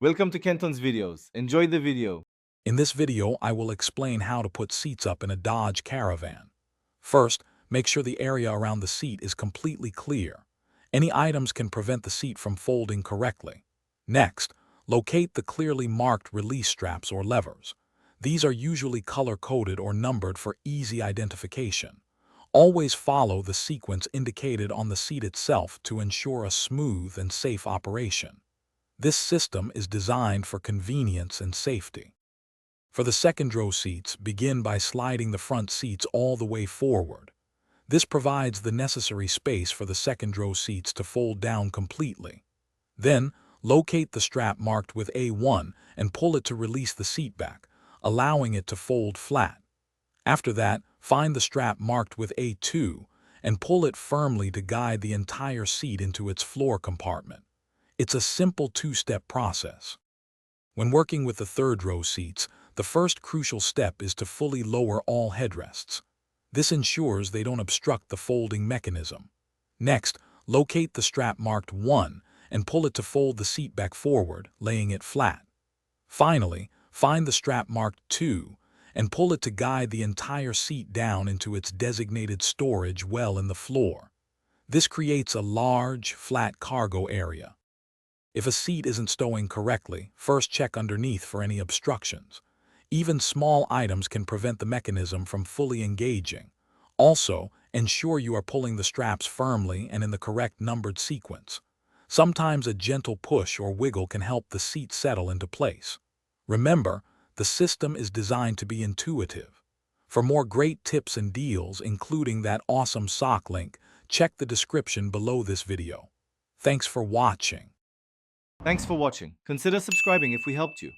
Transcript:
Welcome to Kenton's videos. Enjoy the video. In this video, I will explain how to put seats up in a Dodge Caravan. First, make sure the area around the seat is completely clear. Any items can prevent the seat from folding correctly. Next, locate the clearly marked release straps or levers. These are usually color-coded or numbered for easy identification. Always follow the sequence indicated on the seat itself to ensure a smooth and safe operation. This system is designed for convenience and safety. For the second row seats, begin by sliding the front seats all the way forward. This provides the necessary space for the second row seats to fold down completely. Then, locate the strap marked with A1 and pull it to release the seat back, allowing it to fold flat. After that, find the strap marked with A2 and pull it firmly to guide the entire seat into its floor compartment. It's a simple two-step process. When working with the third row seats, the first crucial step is to fully lower all headrests. This ensures they don't obstruct the folding mechanism. Next, locate the strap marked 1 and pull it to fold the seat back forward, laying it flat. Finally, find the strap marked 2 and pull it to guide the entire seat down into its designated storage well in the floor. This creates a large, flat cargo area. If a seat isn't stowing correctly, first check underneath for any obstructions. Even small items can prevent the mechanism from fully engaging. Also, ensure you are pulling the straps firmly and in the correct numbered sequence. Sometimes a gentle push or wiggle can help the seat settle into place. Remember, the system is designed to be intuitive. For more great tips and deals, including that awesome sock link, check the description below this video. Thanks for watching. Thanks for watching. Consider subscribing if we helped you.